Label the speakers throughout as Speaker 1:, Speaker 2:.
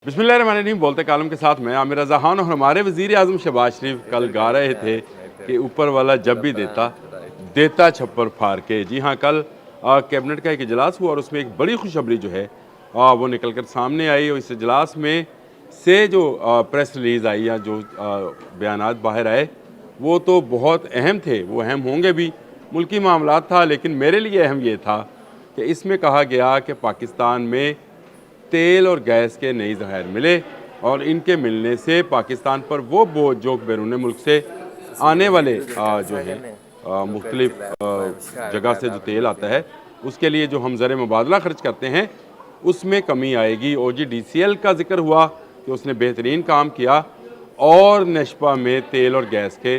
Speaker 1: बिस्मिल्लाहिर्रहमानिर्रहीम। बोलते कालम के साथ मैं आमिर रज़ा खान और हमारे वज़ीर आज़म शहबाज शरीफ कल गा रहे थे कि ऊपर वाला जब भी देता देता छप्पर फाड़ के। जी हाँ, कल कैबिनेट का एक इजलास हुआ और उसमें एक बड़ी खुशखबरी जो है वो निकल कर सामने आई। और इस इजलास में से जो प्रेस रिलीज़ आई या जो बयानात बाहर आए वो तो बहुत अहम थे, वो अहम होंगे भी, मुल्की मामलात था। लेकिन मेरे लिए अहम ये था कि इसमें कहा गया कि पाकिस्तान में तेल और गैस के नई ज़खायर मिले और इनके मिलने से पाकिस्तान पर वो बोझ जो बैरून मुल्क से आने वाले जो है मुख्तलिफ जगह से जो तेल आता है उसके लिए जो हम ज़र मुबादला खर्च करते हैं उसमें कमी आएगी। OGDCL का जिक्र हुआ कि उसने बेहतरीन काम किया और नशपा में तेल और गैस के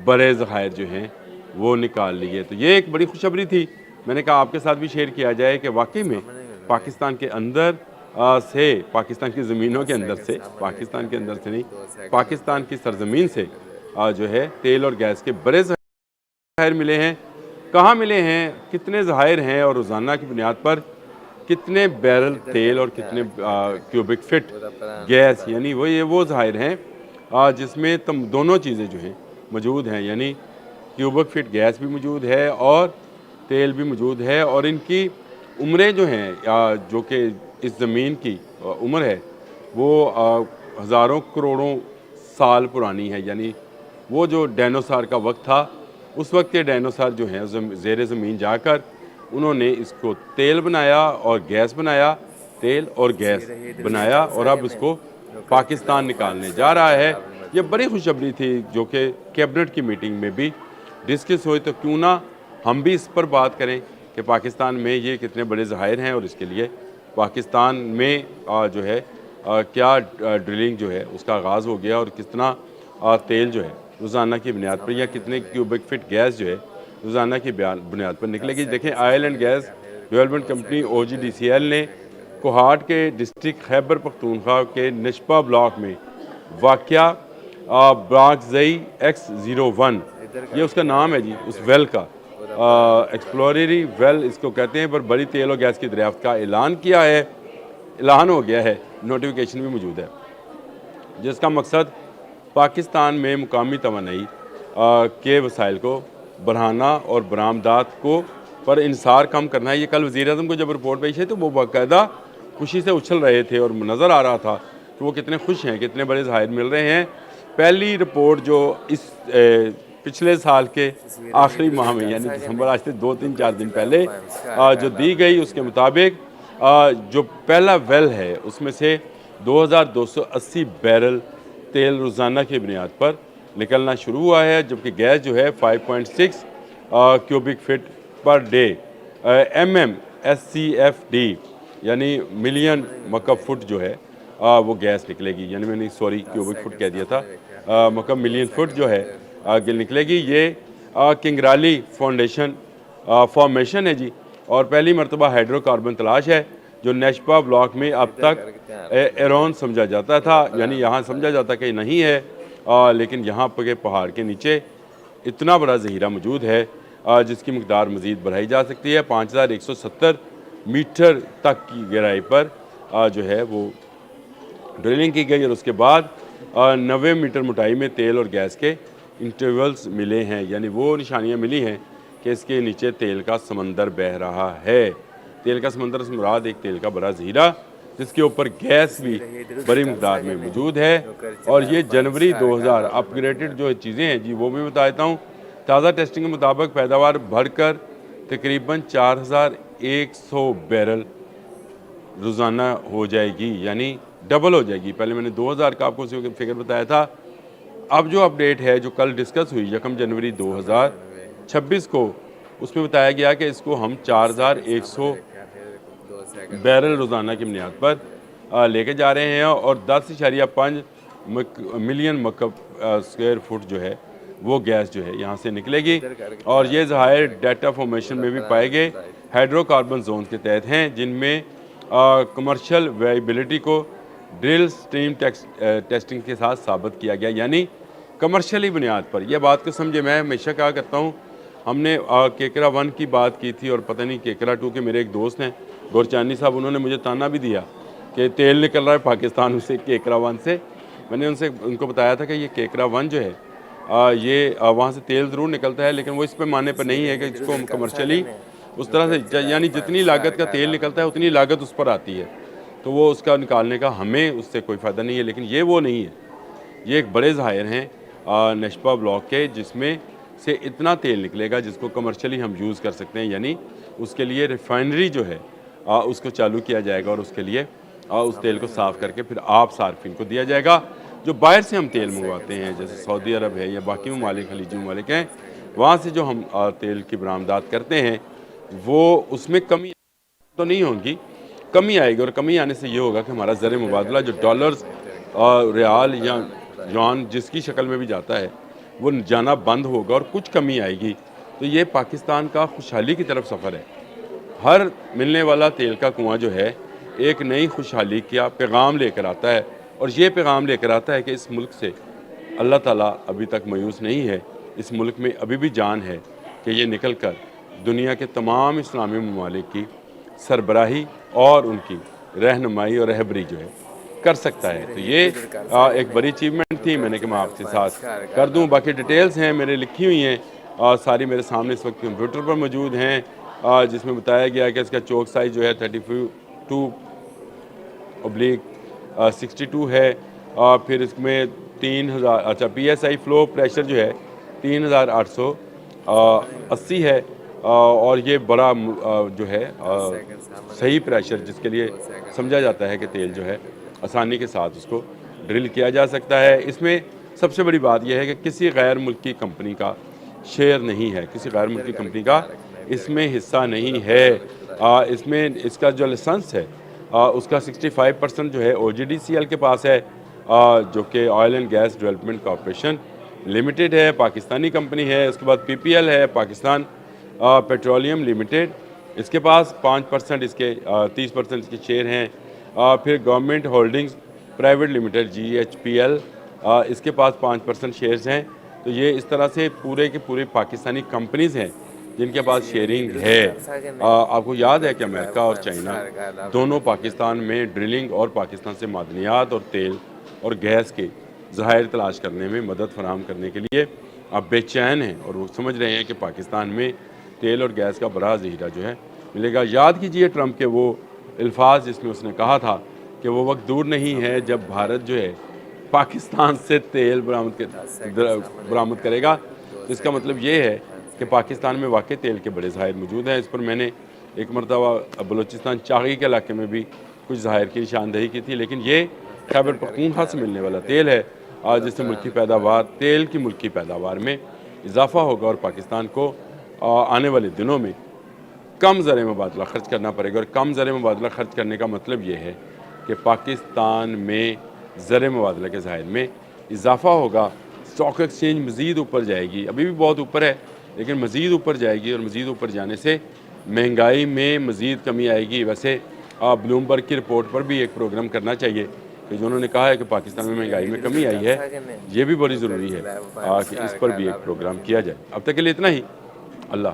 Speaker 1: बड़े ज़खायर जो हैं वो निकाल लिए। तो ये एक बड़ी खुशखबरी थी। मैंने कहा आपके साथ भी शेयर किया जाए कि वाकई में पाकिस्तान के अंदर से, पाकिस्तान की ज़मीनों के अंदर से, पाकिस्तान के अंदर से नहीं, पाकिस्तान की सरजमीन से जो है तेल और गैस के बड़े ज़खायर मिले हैं। कहाँ मिले हैं, कितने ज़खायर हैं और रोज़ाना की बुनियाद पर कितने बैरल तेल और कितने क्यूबिक फिट गैस, यानी वो ज़खायर हैं जिसमें तम दोनों चीज़ें जो हैं मौजूद हैं। यानी क्यूबिक फिट गैस भी मौजूद है और तेल भी मौजूद है। और इनकी उम्रें जो हैं जो कि इस ज़मीन की उम्र है वो हज़ारों करोड़ों साल पुरानी है। यानी वो जो डायनासोर का वक्त था उस वक्त के डायनासोर जो हैं ज़ेर ज़मीन जाकर उन्होंने इसको तेल बनाया और गैस बनाया, तेल और गैस बनाया और अब इसको पाकिस्तान निकालने जा रहा है। ये बड़ी खुशखबरी थी जो कि कैबिनेट की मीटिंग में भी डिस्कस हुई। तो क्यों ना हम भी इस पर बात करें कि पाकिस्तान में ये कितने बड़े ज़खायर हैं और इसके लिए पाकिस्तान में जो है क्या ड्रिलिंग जो है उसका आगाज़ हो गया और कितना तेल जो है रोज़ाना की बुनियाद पर या कितने क्यूबिक फिट गैस जो है रोज़ाना की बुनियाद पर निकलेगी। देखें, oil and gas development company OGDCL ने कोहाट के डिस्ट्रिक्ट खैबर पख्तूनख्वा के नशपा ब्लॉक में वाक़या ब्राकज़ई X01, ये उसका नाम है जी, उस वेल का एक्सप्लोररी वेल इसको कहते हैं, पर बड़ी तेल और गैस की दरियाफ्त का ऐलान किया है। ऐलान हो गया है, नोटिफिकेशन भी मौजूद है, जिसका मकसद पाकिस्तान में मुकामी तवानाई के वसाइल को बढ़ाना और बरामदात को पर इंसार कम करना है। ये कल वज़ीर आज़म को जब रिपोर्ट पेश है तो वो बाकायदा खुशी से उछल रहे थे और नज़र आ रहा था कि वो कितने खुश हैं, कितने बड़े ज़खायर मिल रहे हैं। पहली रिपोर्ट जो इस पिछले साल के आखिरी माह में यानी दिसंबर, आज से 2-3-4 दिन पहले जो दी गई उसके मुताबिक जो पहला वेल है उसमें से 2280 बैरल तेल रोज़ाना की बुनियाद पर निकलना शुरू हुआ है, जबकि गैस जो है 5.6 cubic fit per day MMSCFD यानी मिलियन मकब फुट जो है वो गैस निकलेगी। यानी मैंने सॉरी क्यूबिक फुट कह दिया था, मकब मिलियन फुट जो है आगे निकलेगी। ये किंगराली फाउंडेशन फॉर्मेशन है जी, और पहली मरतबा हाइड्रोकार्बन तलाश है जो नशपा ब्लॉक में अब तक एरोन समझा जाता था, यानी यहाँ समझा जाता कि नहीं है, लेकिन यहाँ पर पहाड़ के नीचे इतना बड़ा ज़हीरा मौजूद है जिसकी मकदार मज़ीद बढ़ाई जा सकती है। 5170 मीटर तक की गहराई पर जो है वो ड्रिलिंग की गई और उसके बाद 90 मीटर मोटाई में तेल और गैस के इंटरवल्स मिले हैं। यानी वो निशानियाँ मिली हैं कि इसके नीचे तेल का समंदर बह रहा है। तेल का समंदर से मुराद एक तेल का बड़ा ज़हीरा जिसके ऊपर गैस भी बड़ी मकदार में मौजूद है। और ये जनवरी 2000 अपग्रेडेड जो चीज़ें हैं जी वो भी बता देता हूँ। ताज़ा टेस्टिंग के मुताबिक पैदावार बढ़कर तकरीबन 4100 बैरल रोज़ाना हो जाएगी, यानी डबल हो जाएगी। पहले मैंने 2000 का आपको फिगर बताया था। अब जो अपडेट है जो कल डिस्कस हुई 1 जनवरी 2026 को, उसमें बताया गया कि इसको हम 4100 बैरल रोज़ाना की बुनियाद पर लेके जा रहे हैं और 10.5 मिलियन मकब स्क्वायर फुट जो है वो गैस जो है यहाँ से निकलेगी। और ये ज़खायर डाटा फॉर्मेशन में भी पाए गए हाइड्रोकार्बन जोन के तहत हैं, जिनमें कमर्शियल वायबिलिटी को ड्रिल स्ट्रीम टेस्टिंग के साथ साबित किया गया, यानी कमर्शियली बुनियाद पर। यह बात को समझे, मैं हमेशा क्या करता हूँ, हमने केकरा 1 की बात की थी और पता नहीं केकरा 2 के मेरे एक दोस्त हैं गोरचानी साहब, उन्होंने मुझे ताना भी दिया कि तेल निकल रहा है पाकिस्तान से केकरा वन से। मैंने उनको बताया था कि ये केकरा वन जो है ये वहाँ से तेल ज़रूर निकलता है, लेकिन वो इस पैमाने पर नहीं है कि जिसको हम कमर्शियली उस तरह से, यानी जितनी लागत का तेल निकलता है उतनी लागत उस पर आती है, तो वो उसका निकालने का हमें उससे कोई फ़ायदा नहीं है। लेकिन ये वो नहीं है, ये एक बड़े ज़ाहिर हैं नशपा ब्लॉक के, जिसमें से इतना तेल निकलेगा जिसको कमर्शियली हम यूज़ कर सकते हैं, यानी उसके लिए रिफाइनरी जो है उसको चालू किया जाएगा और उसके लिए उस तेल को साफ़ करके फिर आप सार्फिन को दिया जाएगा। जो बाहर से हम तेल मंगवाते हैं, जैसे सऊदी अरब है या बाकी ममालिक खलीजी ममालिक हैं, वहाँ से जो हम तेल की बरामदात करते हैं, वो उसमें कमी तो नहीं होगी, कमी आएगी। और कमी आने से ये होगा कि हमारा ज़र मुबादला जो डॉलर्स रियाल या युआन जिसकी शक्ल में भी जाता है, वो जाना बंद होगा और कुछ कमी आएगी। तो ये पाकिस्तान का खुशहाली की तरफ सफ़र है। हर मिलने वाला तेल का कुआं जो है एक नई खुशहाली का पैगाम लेकर आता है, और ये पैगाम लेकर आता है कि इस मुल्क से अल्लाह ताला अभी तक मायूस नहीं है। इस मुल्क में अभी भी जान है कि ये निकल कर दुनिया के तमाम इस्लामी ममालिक की सरबराही और उनकी रहनुमाई और रहबरी जो है कर सकता है। तो ये एक बड़ी अचीवमेंट थी, मैंने कि मैं आपके साथ कर दूं। बाकी डिटेल्स हैं मेरे लिखी हुई हैं, सारी मेरे सामने इस वक्त कंप्यूटर पर मौजूद हैं, जिसमें बताया गया कि इसका चौक साइज़ जो है 32/62 है। फिर इसमें 3000, अच्छा PSI फ्लो प्रेशर जो है 3880 है, और ये बड़ा जो है सही प्रेशर जिसके लिए समझा जाता है कि तेल जो है आसानी के साथ उसको ड्रिल किया जा सकता है। इसमें सबसे बड़ी बात यह है कि किसी गैर मुल्की कंपनी का शेयर नहीं है, किसी गैर मुल्की कंपनी का इसमें हिस्सा नहीं है। इसमें इसका जो लाइसेंस है उसका 65% जो है OGDCL के पास है, जो कि oil and gas development corporation limited है, पाकिस्तानी कंपनी है। उसके बाद PPL है, पाकिस्तान पेट्रोलियम लिमिटेड, इसके पास 5% इसके 30% इसके शेयर हैं। फिर government holdings private limited GHPL, इसके पास 5% शेयर्स हैं। तो ये इस तरह से पूरे के पूरे पाकिस्तानी कंपनीज़ हैं जिनके पास शेयरिंग है। आपको याद है कि अमेरिका और चाइना दोनों पाकिस्तान में ड्रिलिंग और पाकिस्तान से मादनियात और तेल और गैस के ज़खायर तलाश करने में मदद फराहम करने के लिए अब बेचैन हैं, और वो समझ रहे हैं कि पाकिस्तान में तेल और गैस का बड़ा ज़हीरा जो है मिलेगा। याद कीजिए ट्रंप के वो अल्फाज जिसमें उसने कहा था कि वो वक्त दूर नहीं है जब भारत जो है पाकिस्तान से तेल बरामद करेगा। तो इसका मतलब ये है कि पाकिस्तान में वाकई तेल के बड़े ज़खायर मौजूद हैं। इस पर मैंने एक मरतबा बलूचिस्तान चागी के इलाके में भी कुछ ज़खायर की निशानदेही की थी। लेकिन ये खैबर पख्तूनख्वा से मिलने वाला तेल है, जिससे मुल्की पैदावार, तेल की मुल्की पैदावार में इजाफ़ा होगा और पाकिस्तान को आने वाले दिनों में कम ज़र मुबादला ख़र्च करना पड़ेगा। और कम ज़र मुबादला ख़र्च करने का मतलब ये है कि पाकिस्तान में ज़र मुबादला के ज़खायर में इजाफ़ा होगा, स्टॉक एक्सचेंज मज़ीद ऊपर जाएगी, अभी भी बहुत ऊपर है लेकिन मज़ीद ऊपर जाएगी, और मज़ीद ऊपर जाने से महंगाई में मज़ीद कमी आएगी। वैसे ब्लूमबर्ग की रिपोर्ट पर भी एक प्रोग्राम करना चाहिए कि जो उन्होंने कहा है कि पाकिस्तान में महंगाई में कमी आई है, ये भी बड़ी ज़रूरी है कि इस पर भी एक प्रोग्राम किया जाए। अब तक के लिए इतना ही। अल्लाह।